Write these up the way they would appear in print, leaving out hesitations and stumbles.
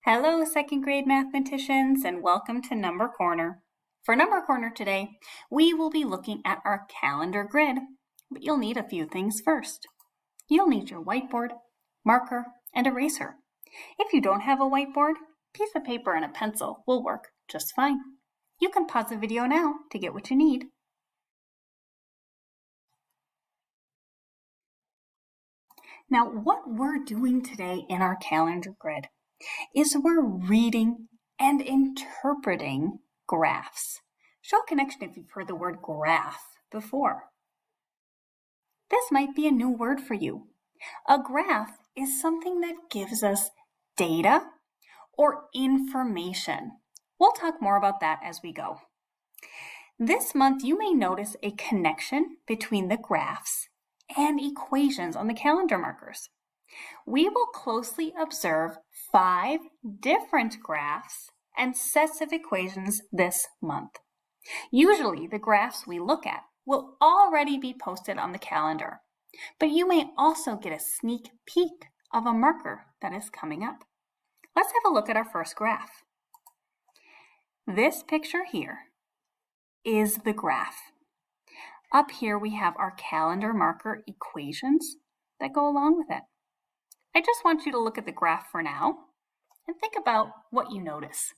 Hello, second grade mathematicians, and welcome to Number Corner. For Number Corner today, we will be looking at our calendar grid, but you'll need a few things first. You'll need your whiteboard, marker, and eraser. If you don't have a whiteboard, a piece of paper and a pencil will work just fine. You can pause the video now to get what you need. Now, what we're doing today in our calendar grid is we're reading and interpreting graphs. Show a connection if you've heard the word graph before. This might be a new word for you. A graph is something that gives us data or information. We'll talk more about that as we go. This month, you may notice a connection between the graphs and equations on the calendar markers. We will closely observe 5 different graphs and sets of equations this month. Usually, the graphs we look at will already be posted on the calendar, but you may also get a sneak peek of a marker that is coming up. Let's have a look at our first graph. This picture here is the graph. Up here we have our calendar marker equations that go along with it. I just want you to look at the graph for now and think about what you notice.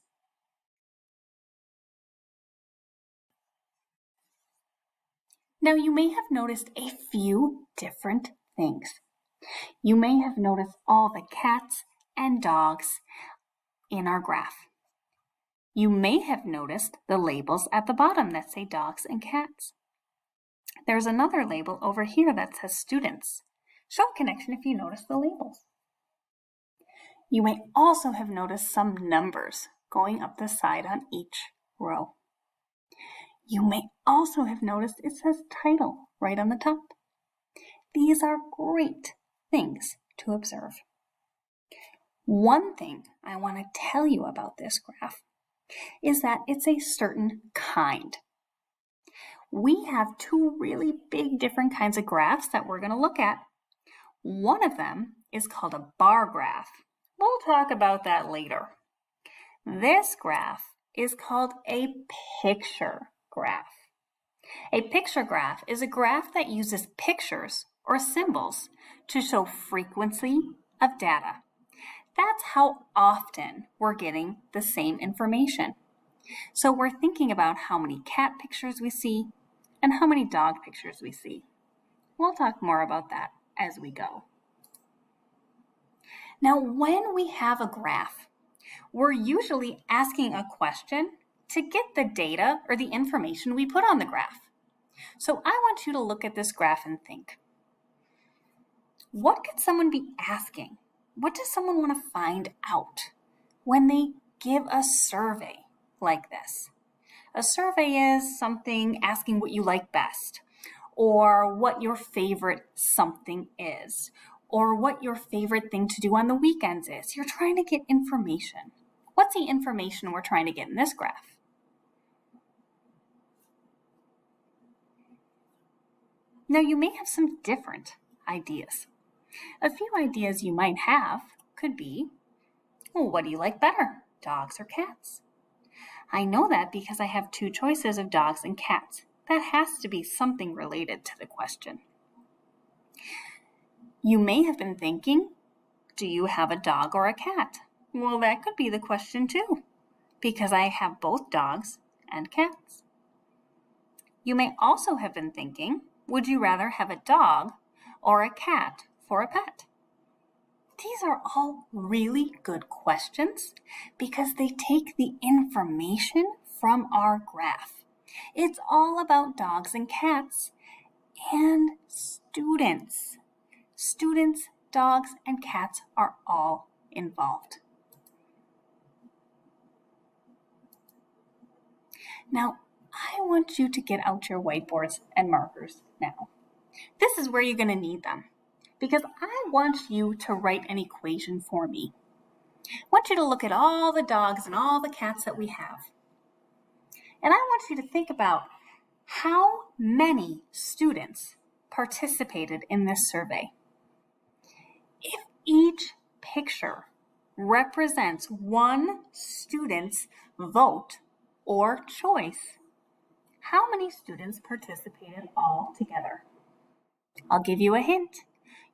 Now, you may have noticed a few different things. You may have noticed all the cats and dogs in our graph. You may have noticed the labels at the bottom that say dogs and cats. There's another label over here that says students. Show a connection if you notice the labels. You may also have noticed some numbers going up the side on each row. You may also have noticed it says title right on the top. These are great things to observe. One thing I want to tell you about this graph is that it's a certain kind. We have 2 really big different kinds of graphs that we're going to look at. One of them is called a bar graph. We'll talk about that later. This graph is called a picture graph. A picture graph is a graph that uses pictures or symbols to show frequency of data. That's how often we're getting the same information. So we're thinking about how many cat pictures we see and how many dog pictures we see. We'll talk more about that as we go. Now, when we have a graph, we're usually asking a question to get the data or the information we put on the graph. So I want you to look at this graph and think, what could someone be asking? What does someone want to find out when they give a survey like this? A survey is something asking what you like best, or what your favorite something is, or what your favorite thing to do on the weekends is. You're trying to get information. What's the information we're trying to get in this graph? Now, you may have some different ideas. A few ideas you might have could be, well, what do you like better, dogs or cats? I know that because I have 2 choices of dogs and cats. That has to be something related to the question. You may have been thinking, do you have a dog or a cat? Well, that could be the question too, because I have both dogs and cats. You may also have been thinking, would you rather have a dog or a cat for a pet? These are all really good questions because they take the information from our graph. It's all about dogs and cats and students. Students, dogs, and cats are all involved. Now, I want you to get out your whiteboards and markers now. This is where you're going to need them because I want you to write an equation for me. I want you to look at all the dogs and all the cats that we have. And I want you to think about how many students participated in this survey. If each picture represents one student's vote or choice? How many students participated all together? I'll give you a hint.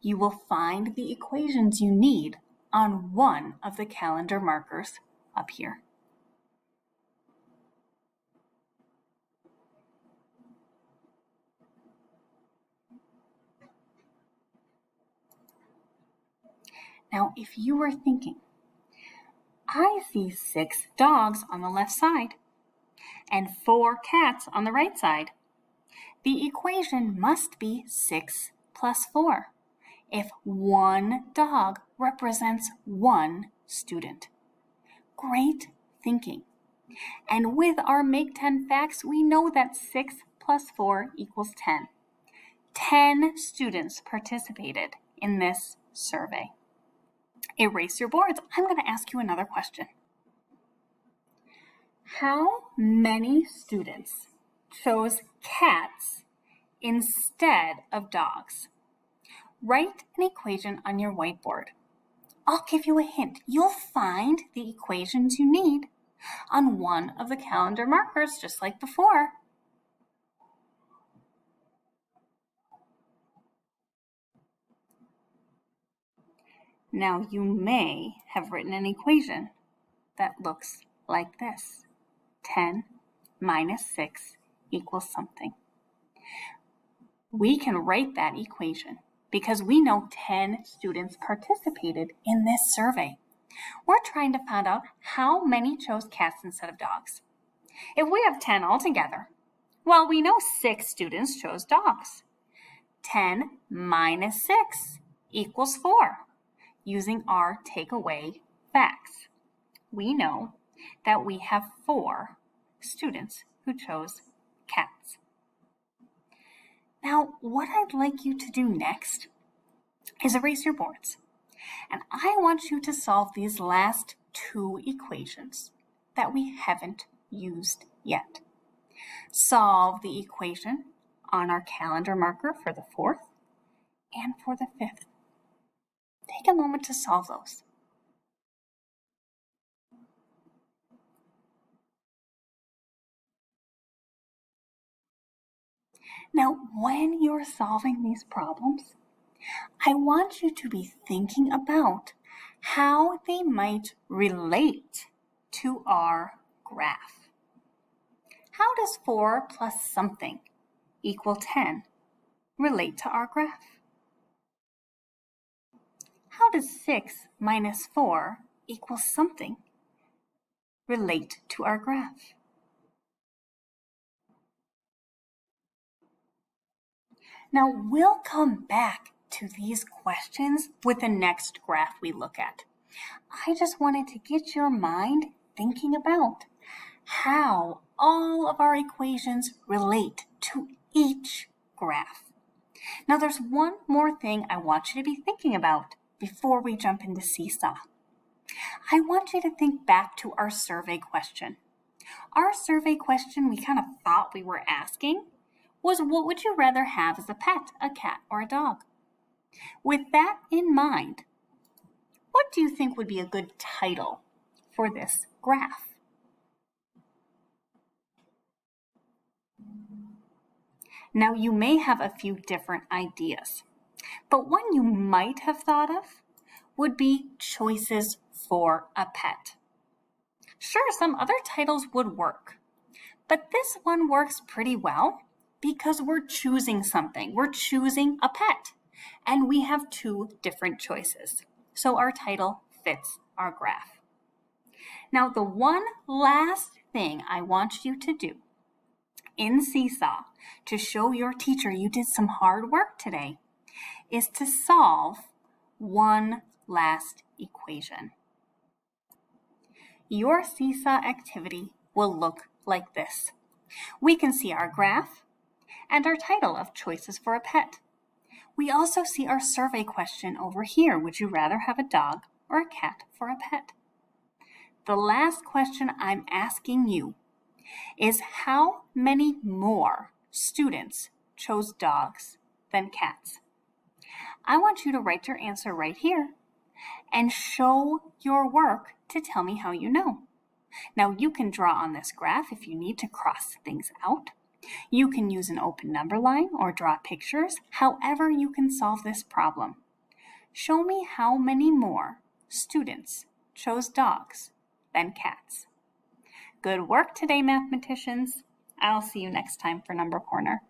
You will find the equations you need on one of the calendar markers up here. Now, if you were thinking, I see 6 dogs on the left side and 4 cats on the right side. The equation must be 6 plus 4 if one dog represents one student. Great thinking. And with our Make 10 facts, we know that 6 plus 4 equals 10. 10 students participated in this survey. Erase your boards. I'm going to ask you another question. How many students chose cats instead of dogs? Write an equation on your whiteboard. I'll give you a hint. You'll find the equations you need on one of the calendar markers, just like before. Now you may have written an equation that looks like this. 10 minus 6 equals something. We can write that equation because we know 10 students participated in this survey. We're trying to find out how many chose cats instead of dogs. If we have 10 altogether, well, we know 6 students chose dogs. 10 minus 6 equals 4. Using our takeaway facts, we know that we have 4 students who chose cats. Now, what I'd like you to do next is erase your boards. And I want you to solve these last 2 equations that we haven't used yet. Solve the equation on our calendar marker for the 4th and for the 5th. Take a moment to solve those. Now, when you're solving these problems, I want you to be thinking about how they might relate to our graph. How does 4 plus something equal 10 relate to our graph? How does 6 minus 4 equal something relate to our graph? Now, we'll come back to these questions with the next graph we look at. I just wanted to get your mind thinking about how all of our equations relate to each graph. Now, there's one more thing I want you to be thinking about before we jump into Seesaw. I want you to think back to our survey question. Our survey question we kind of thought we were asking was, what would you rather have as a pet, a cat or a dog? With that in mind, what do you think would be a good title for this graph? Now, you may have a few different ideas, but one you might have thought of would be choices for a pet. Sure, some other titles would work, but this one works pretty well because we're choosing something. We're choosing a pet, and we have 2 different choices. So our title fits our graph. Now, the one last thing I want you to do in Seesaw to show your teacher you did some hard work today is to solve one last equation. Your Seesaw activity will look like this. We can see our graph and our title of choices for a pet. We also see our survey question over here. Would you rather have a dog or a cat for a pet? The last question I'm asking you is how many more students chose dogs than cats? I want you to write your answer right here and show your work to tell me how you know. Now you can draw on this graph if you need to cross things out. You can use an open number line or draw pictures, however you can solve this problem. Show me how many more students chose dogs than cats. Good work today, mathematicians. I'll see you next time for Number Corner.